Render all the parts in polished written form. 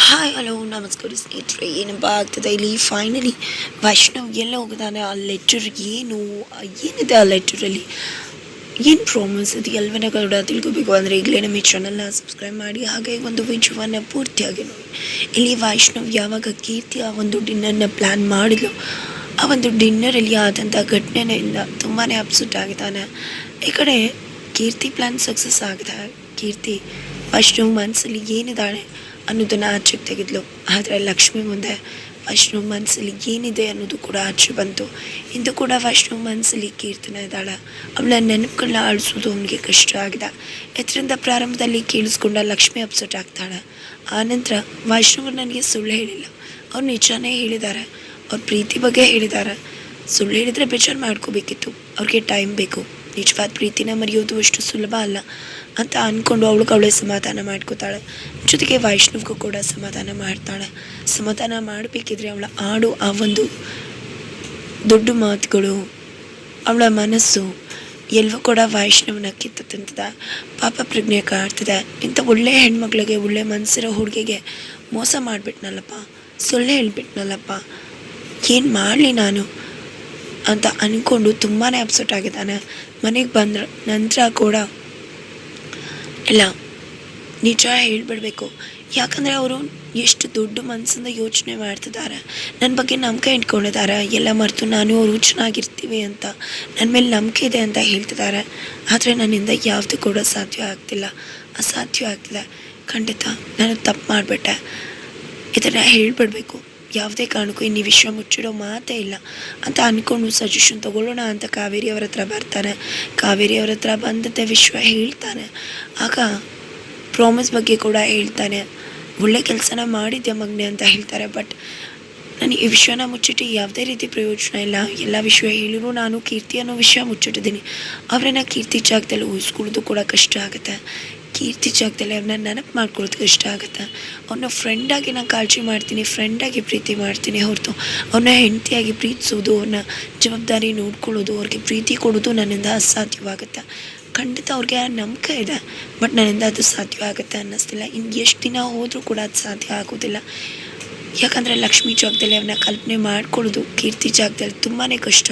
Hi hello ನಮಸ್ಕಾರ ಸ್ನೇಹಿತರೆ. ಏನಪ್ಪ ಆಗ್ತದೆ ಇಲ್ಲಿ ಫೈನಲಿ ವೈಷ್ಣವ್ ಎಲ್ಲ ಹೋಗಿದ್ದಾನೆ. ಆ ಲೆಟರ್ ಏನಿದೆ ಆ ಲೆಟರಲ್ಲಿ, ಏನು ಪ್ರಾಮಿಸ್ ಇದು ಎಲ್ಲವನ್ನ ಕೂಡ ತಿಳ್ಕೊಬೇಕು ಅಂದರೆ ಈಗಲೇ ನಮ್ಮ ಈ ಚಾನಲ್ನ ಸಬ್ಸ್ಕ್ರೈಬ್ ಮಾಡಿ, ಹಾಗೆ ಒಂದು ವಿಡಿಯೋವನ್ನು ಪೂರ್ತಿಯಾಗಿ ನೋಡಿ. ಇಲ್ಲಿ ವೈಷ್ಣವ್ ಯಾವಾಗ ಕೀರ್ತಿ ಆ ಒಂದು ಡಿನ್ನರ್ನ ಪ್ಲ್ಯಾನ್ ಮಾಡಿದ್ಲು, ಆ ಒಂದು ಡಿನ್ನರಲ್ಲಿ ಆದಂಥ ಘಟನೆಯಿಂದ ತುಂಬಾ ಅಪ್ಸೆಟ್ ಆಗಿದ್ದಾನೆ. ಈ ಕಡೆ ಕೀರ್ತಿ ಪ್ಲ್ಯಾನ್ ಸಕ್ಸಸ್ ಆಗಿದೆ. ಕೀರ್ತಿ ವೈಷ್ಣವ್ ಮನಸ್ಸಲ್ಲಿ ಏನಿದ್ದಾಳೆ ಅನ್ನೋದನ್ನು ಆಚೆಗೆ ತೆಗೆದ್ಲು. ಆದರೆ ಲಕ್ಷ್ಮಿ ಮುಂದೆ ವೈಷ್ಣವ್ ಮನಸ್ಸಲ್ಲಿ ಏನಿದೆ ಅನ್ನೋದು ಕೂಡ ಆಚೆ ಬಂತು. ಇಂದು ಕೂಡ ವೈಷ್ಣವ್ ಮನಸ್ಸಲ್ಲಿ ಕೀರ್ತನ ಇದ್ದಾಳೆ. ಅವಳ ನೆನಪುಗಳನ್ನ ಆಳಿಸೋದು ಅವನಿಗೆ ಕಷ್ಟ ಆಗಿದೆ. ಇದರಿಂದ ಪ್ರಾರಂಭದಲ್ಲಿ ಕೇಳಿಸ್ಕೊಂಡ ಲಕ್ಷ್ಮಿ ಅಪ್ಸೆಟ್ ಆಗ್ತಾಳೆ. ಆನಂತರ ವೈಷ್ಣವ್ ನನಗೆ ಸುಳ್ಳು ಹೇಳಿಲ್ಲ, ಅವ್ರು ನಿಜಾನೇ ಹೇಳಿದ್ದಾರೆ, ಅವ್ರ ಪ್ರೀತಿ ಬಗ್ಗೆ ಹೇಳಿದ್ದಾರೆ. ಸುಳ್ಳು ಹೇಳಿದರೆ ಬೇಜಾರು ಮಾಡ್ಕೋಬೇಕಿತ್ತು, ಅವ್ರಿಗೆ ಟೈಮ್ ಬೇಕು. ನಿಜವಾದ ಪ್ರೀತಿನ ಮರೆಯೋದು ಅಷ್ಟು ಸುಲಭ ಅಲ್ಲ ಅಂತ ಅಂದ್ಕೊಂಡು ಅವಳೇ ಸಮಾಧಾನ ಮಾಡ್ಕೋತಾಳೆ. ಜೊತೆಗೆ ವೈಷ್ಣವ್ಗೂ ಕೂಡ ಸಮಾಧಾನ ಮಾಡ್ತಾಳೆ. ಸಮಾಧಾನ ಮಾಡಬೇಕಿದ್ರೆ ಅವಳ ಆಡು ಆ ಒಂದು ದೊಡ್ಡ ಮಾತುಗಳು, ಅವಳ ಮನಸ್ಸು ಎಲ್ಲವೂ ಕೂಡ ವೈಷ್ಣವನ ಕಿತ್ತು ತಿಂತದೆ. ಪಾಪ ಪ್ರಜ್ಞೆ ಕಾಡ್ತದೆ. ಇಂಥ ಒಳ್ಳೆ ಹೆಣ್ಮಕ್ಳಿಗೆ, ಒಳ್ಳೆ ಮನಸ್ಸಿರೋ ಹುಡುಗಿಗೆ ಮೋಸ ಮಾಡಿಬಿಟ್ನಲ್ಲಪ್ಪ, ಸುಳ್ಳು ಹೇಳ್ಬಿಟ್ನಲ್ಲಪ್ಪ, ಏನು ಮಾಡಲಿ ನಾನು ಅಂತ ಅಂದ್ಕೊಂಡು ತುಂಬಾ ಅಪ್ಸೆಟ್ ಆಗಿದ್ದಾನೆ. ಮನೆಗೆ ಬಂದ ನಂತರ ಕೂಡ ಇಲ್ಲ, ನಿಜ ಹೇಳಿಬಿಡ್ಬೇಕು. ಯಾಕಂದರೆ ಅವರು ಎಷ್ಟು ದೊಡ್ಡ ಮನಸ್ಸಿಂದ ಯೋಚನೆ ಮಾಡ್ತಿದ್ದಾರೆ, ನನ್ನ ಬಗ್ಗೆ ನಂಬಿಕೆ ಇಟ್ಕೊಂಡಿದ್ದಾರೆ. ಎಲ್ಲ ಮರೆತು ನಾನು ಅವರು ಚೆನ್ನಾಗಿರ್ತೀವಿ ಅಂತ, ನನ್ನ ಮೇಲೆ ನಂಬಿಕೆ ಇದೆ ಅಂತ ಹೇಳ್ತಿದ್ದಾರೆ. ಆದರೆ ನನ್ನಿಂದ ಯಾವುದು ಕೂಡ ಸಾಧ್ಯ ಅಸಾಧ್ಯ ಆಗ್ತಿದೆ. ಖಂಡಿತ ನಾನು ತಪ್ಪು ಮಾಡಿಬಿಟ್ಟೆ, ಇದನ್ನು ಹೇಳಿಬಿಡ್ಬೇಕು. ಯಾವುದೇ ಕಾರಣಕ್ಕೂ ಇನ್ನು ವಿಷಯ ಮುಚ್ಚಿಡೋ ಮಾತೇ ಇಲ್ಲ ಅಂತ ಅಂದ್ಕೊಂಡು ಸಜೆಷನ್ ತೊಗೊಳ್ಳೋಣ ಅಂತ ಕಾವೇರಿ ಅವ್ರ ಹತ್ರ ಬರ್ತಾನೆ. ಕಾವೇರಿ ಅವ್ರ ಹತ್ರ ಬಂದದ್ದೇ ವಿಶ್ವ ಹೇಳ್ತಾನೆ. ಆಗ ಪ್ರಾಮಿಸ್ ಬಗ್ಗೆ ಕೂಡ ಹೇಳ್ತಾನೆ. ಒಳ್ಳೆ ಕೆಲಸನ ಮಾಡಿದ್ದೆ ಮಗನೆ ಅಂತ ಹೇಳ್ತಾರೆ. ಬಟ್ ನಾನು ಈ ವಿಷಯನ ಮುಚ್ಚಿಟ್ಟು ಯಾವುದೇ ರೀತಿ ಪ್ರಯೋಜನ ಇಲ್ಲ. ಎಲ್ಲ ವಿಷಯ ಹೇಳಿದ್ರು ನಾನು ಕೀರ್ತಿ ಅನ್ನೋ ವಿಷಯ ಮುಚ್ಚಿಟ್ಟಿದ್ದೀನಿ. ಅವರನ್ನ ಕೀರ್ತಿ ಜಾಗದಲ್ಲಿ ಊಹಿಸ್ಕೊಳ್ಳೋದು ಕೂಡ ಕಷ್ಟ ಆಗುತ್ತೆ. ಕೀರ್ತಿ ಜಾಗದಲ್ಲಿ ಅವ್ರನ್ನ ನೆನಪು ಮಾಡ್ಕೊಳ್ಳೋದು ಕಷ್ಟ ಆಗುತ್ತೆ. ಅವ್ರನ್ನ ಫ್ರೆಂಡಾಗಿ ನಾನು ಕಾಳಜಿ ಮಾಡ್ತೀನಿ, ಫ್ರೆಂಡಾಗಿ ಪ್ರೀತಿ ಮಾಡ್ತೀನಿ ಹೊರತು ಅವ್ರನ್ನ ಹೆಂಡತಿಯಾಗಿ ಪ್ರೀತಿಸೋದು, ಅವ್ರನ್ನ ಜವಾಬ್ದಾರಿ ನೋಡ್ಕೊಳ್ಳೋದು, ಅವ್ರಿಗೆ ಪ್ರೀತಿ ಕೊಡೋದು ನನ್ನಿಂದ ಅಸಾಧ್ಯವಾಗುತ್ತೆ. ಖಂಡಿತ ಅವ್ರಿಗೆ ನಂಬಿಕೆ ಇದೆ, ಬಟ್ ನನ್ನಿಂದ ಅದು ಸಾಧ್ಯವಾಗುತ್ತೆ ಅನ್ನಿಸ್ತಿಲ್ಲ. ಇನ್ನು ಎಷ್ಟು ದಿನ ಹೋದರೂ ಕೂಡ ಅದು ಸಾಧ್ಯ ಆಗೋದಿಲ್ಲ. ಯಾಕಂದರೆ ಲಕ್ಷ್ಮಿ ಜಾಗದಲ್ಲಿ ಅವನ್ನ ಕಲ್ಪನೆ ಮಾಡ್ಕೊಳ್ಳೋದು ಕೀರ್ತಿ ಜಾಗದಲ್ಲಿ ತುಂಬಾ ಕಷ್ಟ.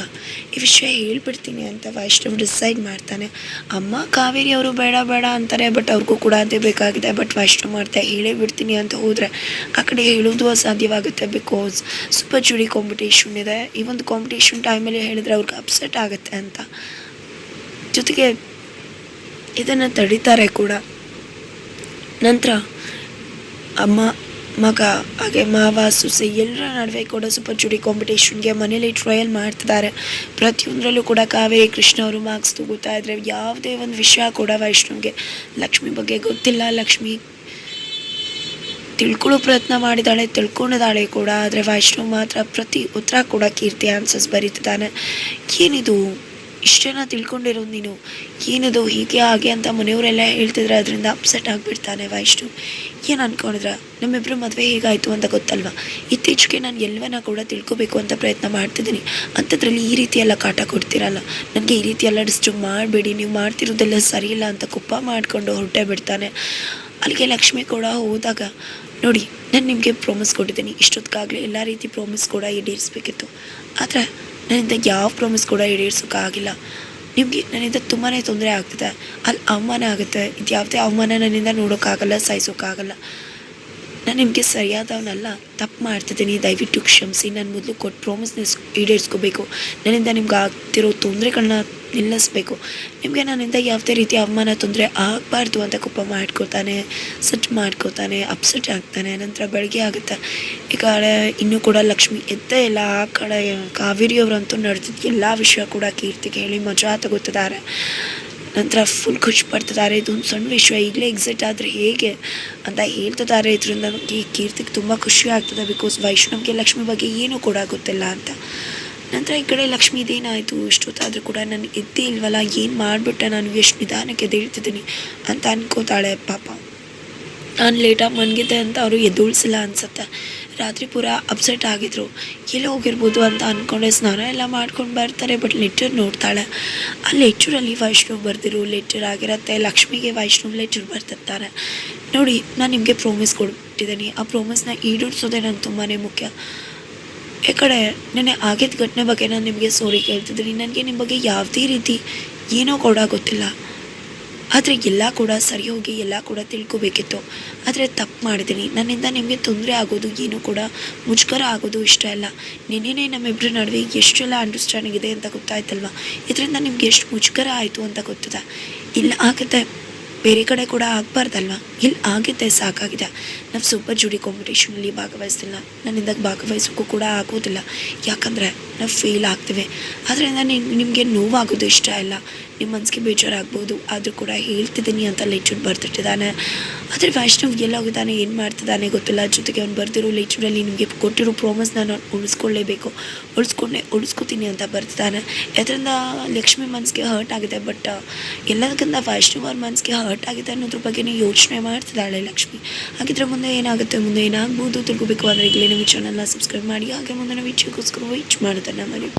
ಈ ವಿಷಯ ಹೇಳ್ಬಿಡ್ತೀನಿ ಅಂತ ವೈಷ್ಣವ್ ಡಿಸೈಡ್ ಮಾಡ್ತಾನೆ. ಅಮ್ಮ ಕಾವೇರಿ ಅವರು ಬೇಡ ಬೇಡ ಅಂತಾರೆ, ಬಟ್ ಅವ್ರಿಗೂ ಕೂಡ ಅದೇ ಬೇಕಾಗಿದೆ. ಬಟ್ ವೈಷ್ಣವ್ ಮಾಡ್ತಾ ಹೇಳೇ ಬಿಡ್ತೀನಿ ಅಂತ ಹೋದರೆ ಆ ಕಡೆ ಹೇಳೋದು ಅಸಾಧ್ಯವಾಗುತ್ತೆ. ಬಿಕಾಸ್ ಸೂಪರ್ ಜುಡಿ ಕಾಂಪಿಟೇಷನ್ ಇದೆ. ಈ ಒಂದು ಕಾಂಪಿಟೇಷನ್ ಟೈಮಲ್ಲಿ ಹೇಳಿದ್ರೆ ಅವ್ರಿಗೆ ಅಪ್ಸೆಟ್ ಆಗುತ್ತೆ ಅಂತ. ಜೊತೆಗೆ ಇದನ್ನು ತಡೀತಾರೆ ಕೂಡ. ನಂತರ ಅಮ್ಮ ಮಗ ಹಾಗೆ ಮಾವ ಸೊಸೆ ಎಲ್ಲರ ನಡುವೆ ಕೂಡ ಸೂಪರ್ ಜುಡಿ ಕಾಂಪಿಟೇಷನ್ಗೆ ಮನೇಲಿ ಟ್ರಯಲ್ ಮಾಡ್ತಿದ್ದಾರೆ. ಪ್ರತಿಯೊಂದರಲ್ಲೂ ಕೂಡ ಕಾವೇರಿ ಕೃಷ್ಣ ಅವರು ಮಾರ್ಕ್ಸ್ ತಗೋತಾ ಇದ್ರೆ ಯಾವುದೇ ಒಂದು ವಿಷಯ ಕೂಡ ವೈಷ್ಣವ್ಗೆ ಲಕ್ಷ್ಮಿ ಬಗ್ಗೆ ಗೊತ್ತಿಲ್ಲ. ಲಕ್ಷ್ಮಿ ತಿಳ್ಕೊಳ್ಳೋ ಪ್ರಯತ್ನ ಮಾಡಿದ್ದಾಳೆ, ತಿಳ್ಕೊಂಡಿದ್ದಾಳೆ ಕೂಡ. ಆದರೆ ವೈಷ್ಣವ್ ಮಾತ್ರ ಪ್ರತಿ ಉತ್ತರ ಕೂಡ ಕೀರ್ತಿ ಆನ್ಸರ್ಸ್ ಬರೀತಿದ್ದಾನೆ. ಏನಿದು ಇಷ್ಟೇನ ತಿಳ್ಕೊಂಡಿರೋದು ನೀನು, ಏನಿದು ಹೀಗೆ ಹಾಗೆ ಅಂತ ಮನೆಯವರೆಲ್ಲ ಹೇಳ್ತಿದ್ರೆ ಅದರಿಂದ ಅಪ್ಸೆಟ್ ಆಗಿಬಿಡ್ತಾನೆ ವೈಷ್ಣವ್. ಏನು ಅಂದ್ಕೊಂಡಿದ್ರ ನಮ್ಮಿಬ್ಬರು ಮದುವೆ ಹೇಗಾಯಿತು ಅಂತ ಗೊತ್ತಲ್ವ. ಇತ್ತೀಚೆಗೆ ನಾನು ಎಲ್ಲವನ್ನ ಕೂಡ ತಿಳ್ಕೊಬೇಕು ಅಂತ ಪ್ರಯತ್ನ ಮಾಡ್ತಿದ್ದೀನಿ, ಅಂಥದ್ರಲ್ಲಿ ಈ ರೀತಿ ಎಲ್ಲ ಕಾಟ ಕೊಡ್ತೀರಲ್ಲ, ನನಗೆ ಈ ರೀತಿ ಎಲ್ಲ ಡಿಸ್ಟರ್ಬ್ ಮಾಡಬೇಡಿ, ನೀವು ಮಾಡ್ತಿರೋದೆಲ್ಲ ಸರಿಯಿಲ್ಲ ಅಂತ ಕುಪ್ಪ ಮಾಡಿಕೊಂಡು ಹೊರಟೇ ಬಿಡ್ತಾನೆ. ಅಲ್ಲಿಗೆ ಲಕ್ಷ್ಮಿ ಕೂಡ ಹೋದಾಗ, ನೋಡಿ ನಾನು ನಿಮಗೆ ಪ್ರಾಮಿಸ್ ಕೊಟ್ಟಿದ್ದೀನಿ, ಇಷ್ಟೊತ್ತಿಗಾಗಲೇ ಎಲ್ಲ ರೀತಿ ಪ್ರಾಮಿಸ್ ಕೂಡ ಈಡೇರಿಸ್ಬೇಕಿತ್ತು. ಆದರೆ ನನ್ನಿಂದ ಯಾವ ಪ್ರಾಮಿಸ್ ಕೂಡ ಈಡೇರಿಸೋಕ್ಕಾಗಿಲ್ಲ. ನಿಮಗೆ ನನ್ನಿಂದ ತುಂಬಾ ತೊಂದರೆ ಆಗ್ತಿದೆ, ಅಲ್ಲಿ ಅವಮಾನ ಆಗುತ್ತೆ. ಇದು ಯಾವುದೇ ಅವಮಾನ ನನ್ನಿಂದ ನೋಡೋಕ್ಕಾಗಲ್ಲ, ಸಹಿಸೋಕ್ಕಾಗಲ್ಲ. ನಾನು ನಿಮಗೆ ಸರಿಯಾದವನಲ್ಲ, ತಪ್ಪು ಮಾಡ್ತಿದ್ದೀನಿ, ದಯವಿಟ್ಟು ಕ್ಷಮಿಸಿ. ನಾನು ಮೊದಲು ಕೊಟ್ಟು ಪ್ರಾಮಿಸ್ನ ಈಡೇರಿಸ್ಕೋಬೇಕು. ನನ್ನಿಂದ ನಿಮ್ಗೆ ಆಗ್ತಿರೋ ತೊಂದರೆಗಳನ್ನ ನಿಲ್ಲಿಸ್ಬೇಕು. ನಿಮಗೆ ನನ್ನಿಂದ ಯಾವುದೇ ರೀತಿ ಅವಮಾನ ತೊಂದರೆ ಆಗಬಾರ್ದು ಅಂತ ಕೋಪ ಮಾಡ್ಕೋತಾನೆ, ಸೆಟ್ ಮಾಡ್ಕೋತಾನೆ, ಅಪ್ಸೆಟ್ ಆಗ್ತಾನೆ. ನಂತರ ಬೆಳಗ್ಗೆ ಆಗುತ್ತೆ. ಈ ಕಡೆ ಇನ್ನೂ ಕೂಡ ಲಕ್ಷ್ಮಿ ಎದ್ದೇ ಇಲ್ಲ. ಆ ಕಡೆ ಕಾವೇರಿಯವರಂತೂ ನಡೆದಿದ್ದು ಎಲ್ಲ ವಿಷಯ ಕೂಡ ಕೀರ್ತಿಗೆ ಹೇಳಿ ಮಜಾ ತಗೋತಿದ್ದಾರೆ. ನಂತರ ಫುಲ್ ಖುಷಿ ಪಡ್ತಿದ್ದಾರೆ. ಇದೊಂದು ಸಣ್ಣ ವಿಷಯ ಈಗಲೇ ಎಕ್ಸಿಟ್ ಆದರೆ ಹೇಗೆ ಅಂತ ಹೇಳ್ತಿದ್ದಾರೆ. ಇದರಿಂದ ಈ ಕೀರ್ತಿಗೆ ತುಂಬ ಖುಷಿ ಆಗ್ತದೆ. ಬಿಕಾಸ್ ವೈಷ್ಣವ್ಗೆ ಲಕ್ಷ್ಮಿ ಬಗ್ಗೆ ಏನೂ ಕೂಡ ಗೊತ್ತಿಲ್ಲ ಅಂತ. ನಂತರ ಈ ಕಡೆ ಲಕ್ಷ್ಮಿ ಇದೇನಾಯಿತು, ಇಷ್ಟೊತ್ತಾದರೂ ಕೂಡ ನಾನು ಎದ್ದೇ ಇಲ್ವಲ್ಲ, ಏನು ಮಾಡಿಬಿಟ್ಟೆ ನಾನು, ಎಷ್ಟು ನಿಧಾನಕ್ಕೆ ಎದ್ದೇಳ್ತಿದ್ದೀನಿ ಅಂತ ಅನ್ಕೋತಾಳೆ. ಪಾಪ ನಾನು ಲೇಟಾಗಿ ಮನಗಿದ್ದೆ ಅಂತ ಅವರು ಎದ್ದೋಳಿಸಿಲ್ಲ ಅನಿಸುತ್ತೆ. ರಾತ್ರಿ ಪೂರ ಅಪ್ಸೆಟ್ ಆಗಿದ್ರು. ಎಲ್ಲೇ ಹೋಗಿರ್ಬೋದು ಅಂತ ಅಂದ್ಕೊಂಡೆ. ಸ್ನಾನ ಎಲ್ಲ ಮಾಡ್ಕೊಂಡು ಬರ್ತಾರೆ. ಬಟ್ ಲೆಟರ್ ನೋಡ್ತಾಳೆ. ಆ ಲೆಟರಲ್ಲಿ ವೈಷ್ಣವ್ ಬರೆದಿರೋ ಲೆಟರ್ ಆಗಿರುತ್ತೆ. ಲಕ್ಷ್ಮಿಗೆ ವೈಷ್ಣವ್ ಲೆಟರ್ ಬರ್ತಿರ್ತಾರೆ. ನೋಡಿ, ನಾನು ನಿಮಗೆ ಪ್ರಾಮಿಸ್ ಕೊಟ್ಟಿದ್ದೀನಿ. ಆ ಪ್ರಾಮಿಸ್ನ ಈಡೇರಿಸೋದೇ ನಂಗೆ ತುಂಬಾ ಮುಖ್ಯ. ಈ ಕಡೆ ನೆನ್ನೆ ಆಗಿದ್ದ ಘಟನೆ ಬಗ್ಗೆ ನಾನು ನಿಮಗೆ ಸ್ಟೋರಿ ಕೇಳ್ತಿದ್ದೀನಿ. ನನಗೆ ನಿಮ್ಮ ಬಗ್ಗೆ ಯಾವುದೇ ರೀತಿ ಏನೋ ಕೂಡ ಗೊತ್ತಿಲ್ಲ. ಆದರೆ ಎಲ್ಲ ಕೂಡ ಸರಿ ಹೋಗಿ ಎಲ್ಲ ಕೂಡ ತಿಳ್ಕೊಬೇಕಿತ್ತು. ಆದರೆ ತಪ್ಪು ಮಾಡಿದ್ದೀನಿ. ನನ್ನಿಂದ ನಿಮಗೆ ತೊಂದರೆ ಆಗೋದು ಏನೂ ಕೂಡ ಮುಜುಗರ ಆಗೋದು ಇಷ್ಟ ಇಲ್ಲ. ನಿನ್ನೆನೇ ನಮ್ಮಿಬ್ಬರ ನಡುವೆ ಎಷ್ಟೆಲ್ಲ ಅಂಡರ್ಸ್ಟ್ಯಾಂಡಿಂಗ್ ಇದೆ ಅಂತ ಗೊತ್ತಾಯ್ತಲ್ವ. ಇದರಿಂದ ನಿಮ್ಗೆ ಎಷ್ಟು ಮುಜುಗರ ಆಯಿತು ಅಂತ ಗೊತ್ತಿದೆ. ಇಲ್ಲ ಆಗುತ್ತೆ, ಬೇರೆ ಕಡೆ ಕೂಡ ಆಗಬಾರ್ದಲ್ವ. ಇಲ್ಲಿ ಆಗಿದ್ದೆ ಸಾಕಾಗಿದೆ. ನಾವು ಸೂಪರ್ ಜುಡಿ ಕಾಂಪಿಟೇಷನಲ್ಲಿ ಭಾಗವಹಿಸ್ತಿಲ್ಲ. ನನ್ನಿಂದ ಭಾಗವಹಿಸೋಕ್ಕೂ ಕೂಡ ಆಗೋದಿಲ್ಲ. ಯಾಕಂದರೆ ನಾವು ಫೇಲ್ ಆಗ್ತೀವಿ. ಅದರಿಂದ ನಿಮಗೆ ನೋವಾಗೋದು ಇಷ್ಟ ಇಲ್ಲ. ನಿಮ್ಮ ಮನಸ್ಸಿಗೆ ಬೇಜಾರಾಗ್ಬೋದು. ಆದರೂ ಕೂಡ ಹೇಳ್ತಿದ್ದೀನಿ ಅಂತ ಲೆಟ್ರ್ ಬರ್ತಿಟ್ಟಿದ್ದಾನೆ. ಆದರೆ ವೈಷ್ಣವ್ ಎಲ್ಲ ಹೋಗಿದ್ದಾನೆ, ಏನು ಮಾಡ್ತಿದ್ದಾನೆ ಗೊತ್ತಿಲ್ಲ. ಜೊತೆಗೆ ಅವ್ನು ಬರ್ತಿರೋ ಲೆಟ್ರಲ್ಲಿ ನಿಮಗೆ ಕೊಟ್ಟಿರೋ ಪ್ರಾಮಿಸ್ನ ನಾನು ಉಳಿಸ್ಕೊಳ್ಳೇಬೇಕು, ಉಳಿಸ್ಕೊತೀನಿ ಅಂತ ಬರ್ತಿದ್ದಾನೆ. ಇದರಿಂದ ಲಕ್ಷ್ಮಿ ಮನಸ್ಸಿಗೆ ಹರ್ಟ್ ಆಗಿದೆ. ಬಟ್ ಎಲ್ಲದಕ್ಕಿಂತ ವೈಷ್ಣವ್ ಅವ್ರ ಮನಸ್ಸಿಗೆ ಹರ್ಟ್ ಆಗಿದೆ ಅನ್ನೋದ್ರ ಬಗ್ಗೆ ಯೋಚನೆ ಮಾಡ್ತಿದ್ದಾಳೆ ಲಕ್ಷ್ಮಿ. ಹಾಗಿದ್ರೆ ಮುಂದೆ ಏನಾಗುತ್ತೆ, ಮುಂದೆ ಏನಾಗ್ಬೋದು ತಿಳ್ಕೊಬೇಕು ಅಂದರೆ ಈಗಲೇ ನೀವು ಚಾನಲ್ನ ಸಬ್ಸ್ಕ್ರೈಬ್ ಮಾಡಿ. ಹಾಗೆ ಮುಂದಿನ ವಿಡಿಯೋಗೋಸ್ಕರ ವೇಟ್ ಮಾಡೋದನ್ನು ಮರಿ.